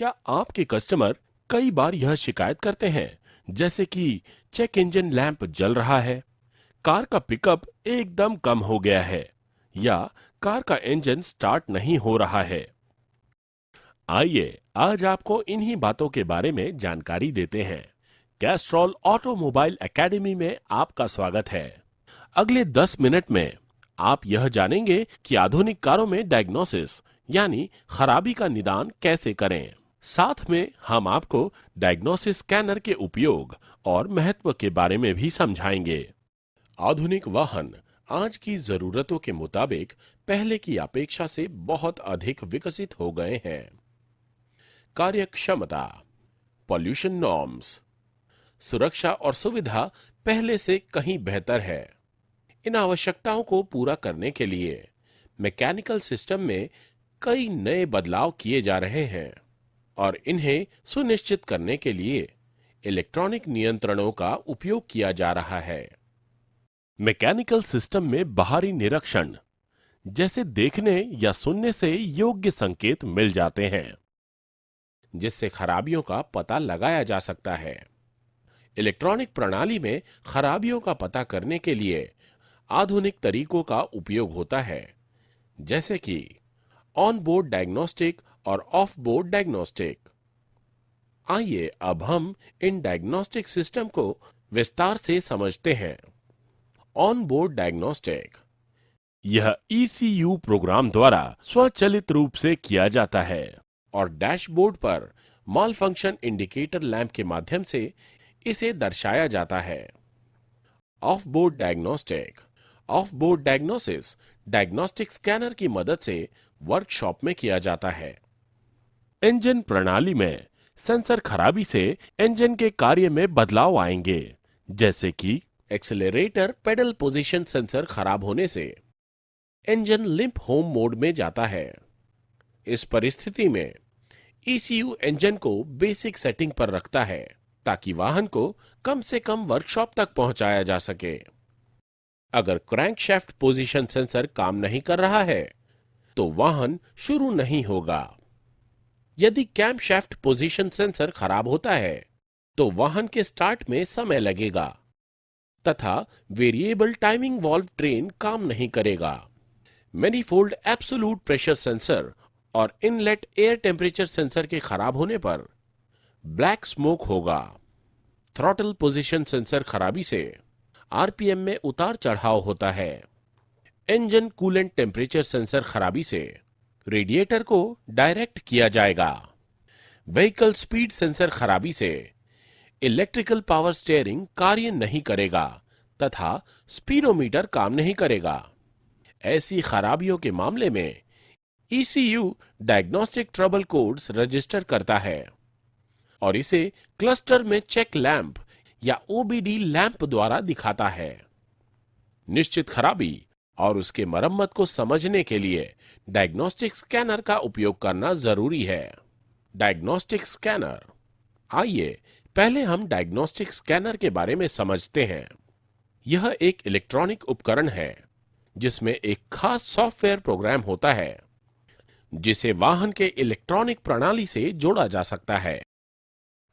क्या आपके कस्टमर कई बार यह शिकायत करते हैं, जैसे कि चेक इंजन लैंप जल रहा है, कार का पिकअप एकदम कम हो गया है या कार का इंजन स्टार्ट नहीं हो रहा है? आइए आज आपको इन्हीं बातों के बारे में जानकारी देते हैं। कैस्ट्रॉल ऑटोमोबाइल एकेडमी में आपका स्वागत है। अगले 10 मिनट में आप यह जानेंगे कि आधुनिक कारों में डायग्नोसिस यानी खराबी का निदान कैसे करें। साथ में हम आपको डायग्नोसिस स्कैनर के उपयोग और महत्व के बारे में भी समझाएंगे। आधुनिक वाहन आज की जरूरतों के मुताबिक पहले की अपेक्षा से बहुत अधिक विकसित हो गए हैं। कार्यक्षमता, पॉल्यूशन नॉर्म्स, सुरक्षा और सुविधा पहले से कहीं बेहतर है। इन आवश्यकताओं को पूरा करने के लिए मैकेनिकल सिस्टम में कई नए बदलाव किए जा रहे हैं और इन्हें सुनिश्चित करने के लिए इलेक्ट्रॉनिक नियंत्रणों का उपयोग किया जा रहा है। मैकेनिकल सिस्टम में बाहरी निरीक्षण, जैसे देखने या सुनने से योग्य संकेत मिल जाते हैं, जिससे खराबियों का पता लगाया जा सकता है। इलेक्ट्रॉनिक प्रणाली में खराबियों का पता करने के लिए आधुनिक तरीकों का उपयोग होता है, जैसे कि ऑन बोर्ड डायग्नोस्टिक और ऑफ बोर्ड डायग्नोस्टिक। आइए अब हम इन डायग्नोस्टिक सिस्टम को विस्तार से समझते हैं। ऑन बोर्ड डायग्नोस्टिक यह ईसीयू प्रोग्राम द्वारा स्वचालित रूप से किया जाता है और डैशबोर्ड पर माल फंक्शन इंडिकेटर लैंप के माध्यम से इसे दर्शाया जाता है। Of board diagnostic of board diagnosis diagnostic scanner की मदद से वर्कशॉप में किया जाता है। इंजन प्रणाली में सेंसर खराबी से इंजन के कार्य में बदलाव आएंगे, जैसे कि एक्सेलरेटर पेडल पोजीशन सेंसर खराब होने से इंजन लिंप होम मोड में जाता है। इस परिस्थिति में ईसीयू इंजन को बेसिक सेटिंग पर रखता है ताकि वाहन को कम से कम वर्कशॉप तक पहुंचाया जा सके। अगर क्रैंकशाफ्ट पोजीशन सेंसर काम नहीं कर रहा है तो वाहन शुरू नहीं होगा। यदि कैम्पशाफ्ट पोजीशन सेंसर खराब होता है तो वाहन के स्टार्ट में समय लगेगा तथा वेरिएबल टाइमिंग वाल्व ट्रेन काम नहीं करेगा। मैनीफोल्ड एब्सोल्यूट प्रेशर सेंसर और इनलेट एयर टेम्परेचर सेंसर के खराब होने पर ब्लैक स्मोक होगा। थ्रॉटल पोजीशन सेंसर खराबी से आरपीएम में उतार चढ़ाव होता है। इंजन कूलेंट टेम्परेचर सेंसर खराबी से रेडिएटर को डायरेक्ट किया जाएगा। व्हीकल स्पीड सेंसर खराबी से इलेक्ट्रिकल पावर स्टीयरिंग कार्य नहीं करेगा तथा स्पीडोमीटर काम नहीं करेगा। ऐसी खराबियों के मामले में ECU diagnostic trouble codes register करता है और इसे क्लस्टर में चेक लैंप या ओबीडी लैंप द्वारा दिखाता है। निश्चित खराबी और उसके मरम्मत को समझने के लिए डायग्नोस्टिक स्कैनर का उपयोग करना जरूरी है। डायग्नोस्टिक स्कैनर, आइए पहले हम डायग्नोस्टिक स्कैनर के बारे में समझते हैं। यह एक इलेक्ट्रॉनिक उपकरण है जिसमें एक खास सॉफ्टवेयर प्रोग्राम होता है जिसे वाहन के इलेक्ट्रॉनिक प्रणाली से जोड़ा जा सकता है।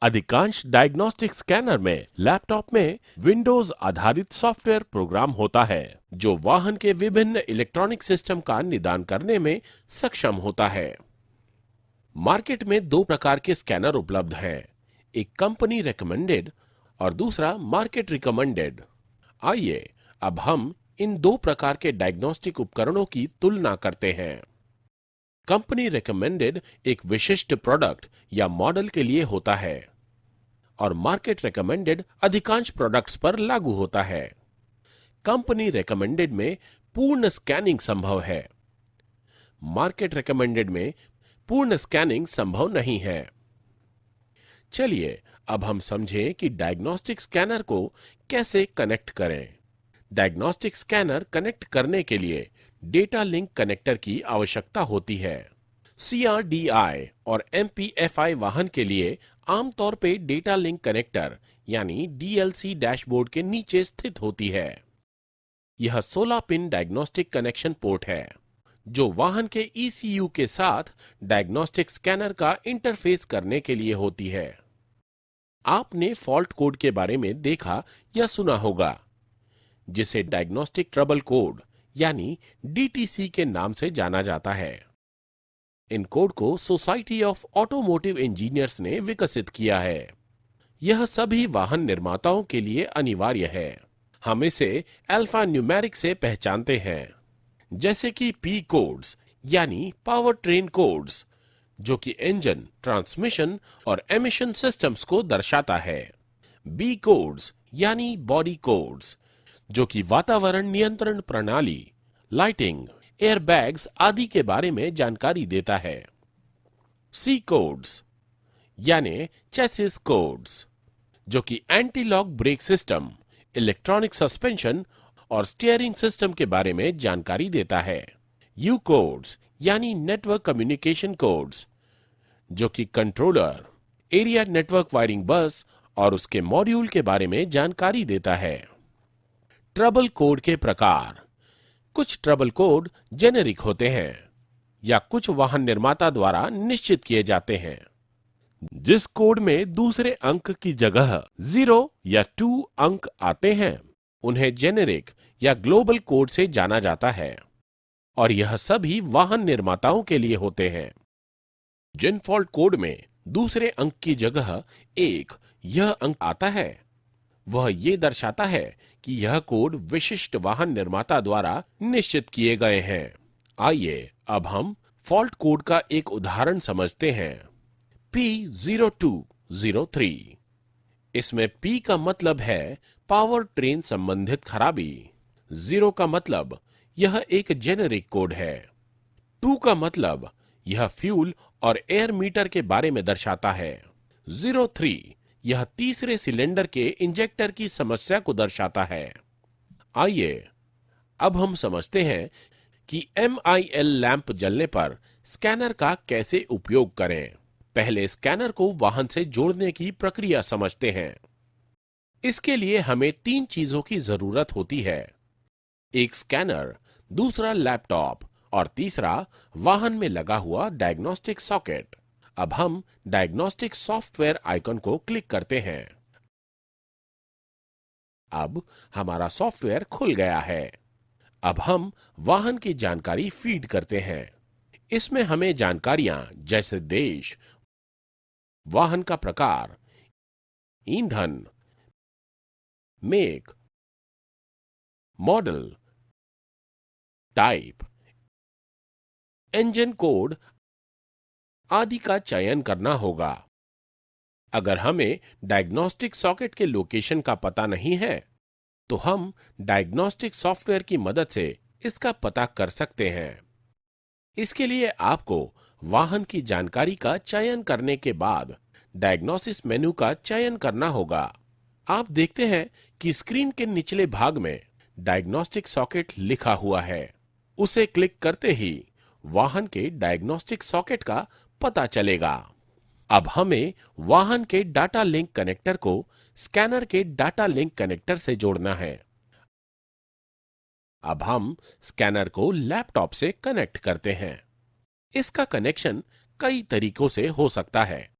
अधिकांश डायग्नोस्टिक स्कैनर में लैपटॉप में विंडोज आधारित सॉफ्टवेयर प्रोग्राम होता है जो वाहन के विभिन्न इलेक्ट्रॉनिक सिस्टम का निदान करने में सक्षम होता है। मार्केट में दो प्रकार के स्कैनर उपलब्ध हैं, एक कंपनी रिकमेंडेड और दूसरा मार्केट रिकमेंडेड। आइए अब हम इन दो प्रकार के डायग्नोस्टिक उपकरणों की तुलना करते हैं। कंपनी रिकमेंडेड एक विशिष्ट प्रोडक्ट या मॉडल के लिए होता है और मार्केट रिकमेंडेड अधिकांश प्रोडक्ट्स पर लागू होता है। कंपनी रिकमेंडेड में पूर्ण स्कैनिंग संभव है, मार्केट रिकमेंडेड में पूर्ण स्कैनिंग संभव नहीं है। चलिए अब हम समझें कि डायग्नोस्टिक स्कैनर को कैसे कनेक्ट करें। डायग्नोस्टिक स्कैनर कनेक्ट करने के लिए डेटा लिंक कनेक्टर की आवश्यकता होती है। सीआरडीआई और एमपीएफआई वाहन के लिए आमतौर पे डेटा लिंक कनेक्टर यानी डीएलसी डैशबोर्ड के नीचे स्थित होती है। यह 16 पिन डायग्नोस्टिक कनेक्शन पोर्ट है जो वाहन के ईसीयू के साथ डायग्नोस्टिक स्कैनर का इंटरफेस करने के लिए होती है। आपने फॉल्ट कोड के बारे में देखा या सुना होगा, जिसे डायग्नोस्टिक ट्रबल कोड यानी डीटीसी के नाम से जाना जाता है। इन कोड को सोसाइटी ऑफ ऑटोमोटिव इंजीनियर्स ने विकसित किया है। यह सभी वाहन निर्माताओं के लिए अनिवार्य है। हम इसे अल्फा न्यूमेरिक से पहचानते हैं, जैसे कि पी कोड्स यानी पावर ट्रेन कोड्स, जो कि इंजन, ट्रांसमिशन और एमिशन सिस्टम्स को दर्शाता है। बी कोड्स यानी बॉडी कोड्स, जो कि वातावरण नियंत्रण प्रणाली, लाइटिंग, एयरबैग्स आदि के बारे में जानकारी देता है। सी कोड्स यानी चेसिस कोड्स, जो कि anti lock brake system, electronic suspension और स्टीयरिंग सिस्टम के बारे में जानकारी देता है। यू कोड्स यानी नेटवर्क कम्युनिकेशन कोड्स, जो कि कंट्रोलर, एरिया नेटवर्क वायरिंग बस और उसके मॉड्यूल के बारे में जानकारी देता है। ट्रबल कोड के प्रकार। कुछ ट्रबल कोड जेनेरिक होते हैं या कुछ वाहन निर्माता द्वारा निश्चित किए जाते हैं। जिस कोड में दूसरे अंक की जगह 0 या 2 अंक आते हैं, उन्हें जेनेरिक या ग्लोबल कोड से जाना जाता है, और यह सभी वाहन निर्माताओं के लिए होते हैं। जिन फॉल्ट कोड में दूसरे अंक की जगह 1 यह अंक आता है, वह ये दर्शाता है कि यह कोड विशिष्ट वाहन निर्माता द्वारा निश्चित किए गए हैं। आइए अब हम फॉल्ट कोड का एक उदाहरण समझते हैं। P0203। इसमें P का मतलब है पावर ट्रेन संबंधित खराबी, 0 का मतलब यह एक जेनेरिक कोड है, 2 का मतलब यह फ्यूल और एयर मीटर के बारे में दर्शाता है, 03 यह तीसरे सिलेंडर के इंजेक्टर की समस्या को दर्शाता है। आइए अब हम समझते हैं कि MIL लैंप जलने पर स्कैनर का कैसे उपयोग करें। पहले स्कैनर को वाहन से जोड़ने की प्रक्रिया समझते हैं। इसके लिए हमें 3 चीजों की जरूरत होती है, एक स्कैनर, दूसरा लैपटॉप और तीसरा वाहन में लगा हुआ डायग्नोस्टिक सॉकेट। अब हम डायग्नोस्टिक सॉफ्टवेयर आइकन को क्लिक करते हैं। अब हमारा सॉफ्टवेयर खुल गया है। अब हम वाहन की जानकारी फीड करते हैं। इसमें हमें जानकारियां जैसे देश, वाहन का प्रकार, ईंधन, make, model, type, engine code आदि का चयन करना होगा। अगर हमें डायग्नोस्टिक सॉकेट के लोकेशन का पता नहीं है, तो हम डायग्नोस्टिक सॉफ्टवेयर की मदद से इसका पता कर सकते हैं। इसके लिए आपको वाहन की जानकारी का चयन करने के बाद डायग्नोसिस मेनू का चयन करना होगा। आप देखते हैं कि स्क्रीन के निचले भाग में डायग्नोस्टिक सॉकेट लिखा हुआ है। उसे क्लिक करते ही वाहन के डायग्नोस्टिक सॉकेट का पता चलेगा। अब हमें वाहन के डाटा लिंक कनेक्टर को स्कैनर के डाटा लिंक कनेक्टर से जोड़ना है। अब हम स्कैनर को लैपटॉप से कनेक्ट करते हैं। इसका कनेक्शन कई तरीकों से हो सकता है।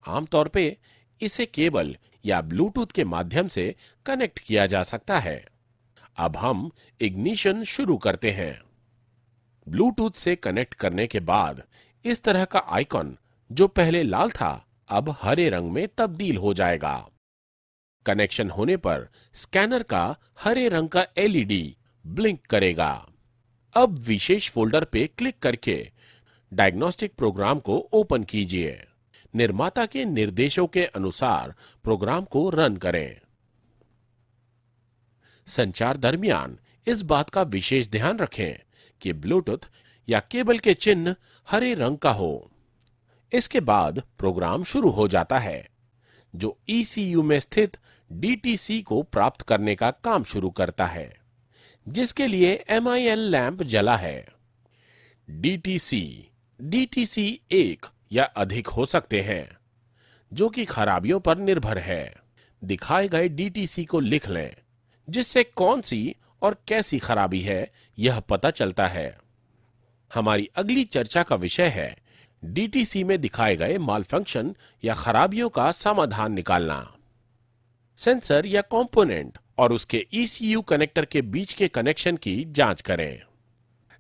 आमतौर पे इसे केबल या ब्लूटूथ के माध्यम से कनेक्ट किया जा सकता है। अब हम इग्निशन शुरू करते हैं। ब्लूटूथ से कनेक्ट करने के बाद इस तरह का आइकॉन, जो पहले लाल था, अब हरे रंग में तब्दील हो जाएगा। कनेक्शन होने पर स्कैनर का हरे रंग का एलईडी ब्लिंक करेगा। अब विशेष फोल्डर पे क्लिक करके डायग्नोस्टिक प्रोग्राम को ओपन कीजिए। निर्माता के निर्देशों के अनुसार प्रोग्राम को रन करें। संचार दरमियान इस बात का विशेष ध्यान रखें कि ब्लूटूथ या केबल के चिन्ह हरे रंग का हो। इसके बाद प्रोग्राम शुरू हो जाता है, जो ईसीयू में स्थित डीटीसी को प्राप्त करने का काम शुरू करता है, जिसके लिए MIL लैंप जला है। डीटीसी 1 या अधिक हो सकते हैं, जो कि खराबियों पर निर्भर है। दिखाए गए डीटीसी को लिख लें, जिससे कौन सी और कैसी खराबी है यह पता चलता है। हमारी अगली चर्चा का विषय है डीटीसी में दिखाए गए मालफंक्शन या खराबियों का समाधान निकालना। सेंसर या कंपोनेंट और उसके ईसीयू कनेक्टर के बीच के कनेक्शन की जांच करें।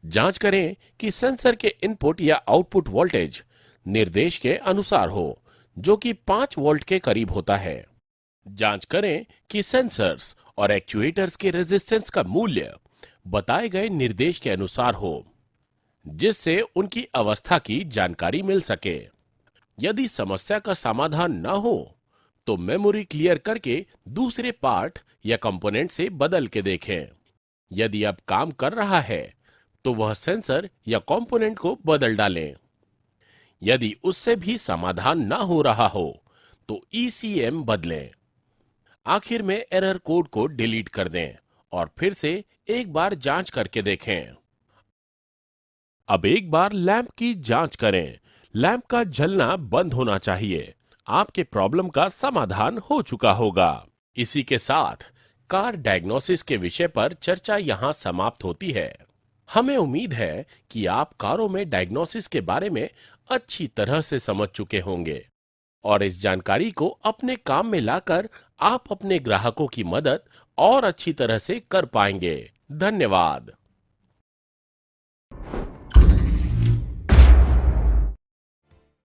जांच करें कि सेंसर के इनपुट या आउटपुट वोल्टेज निर्देश के अनुसार हो, जो कि 5 वोल्ट के करीब होता है। जांच करें कि सेंसर्स और एक्चुएटर्स के रेजिस्टेंस का मूल्य बताए गए निर्देश के अनुसार हो, जिससे उनकी अवस्था की जानकारी मिल सके। यदि समस्या का समाधान न हो तो मेमोरी क्लियर करके दूसरे पार्ट या कंपोनेंट से बदल के देखें। यदि अब काम कर रहा है तो वह सेंसर या कंपोनेंट को बदल डालें। यदि उससे भी समाधान न हो रहा हो तो ईसीएम बदलें। आखिर में एरर कोड को डिलीट कर दें और फिर से एक बार जांच करके देखें। अब एक बार लैंप की जांच करें। लैंप का जलना बंद होना चाहिए। आपके प्रॉब्लम का समाधान हो चुका होगा। इसी के साथ कार डायग्नोसिस के विषय पर चर्चा यहाँ समाप्त होती है। हमें उम्मीद है कि आप कारों में डायग्नोसिस के बारे में अच्छी तरह से समझ चुके होंगे और इस जानकारी को अपने काम में लाकर आप अपने ग्राहकों की मदद और अच्छी तरह से कर पाएंगे। धन्यवाद।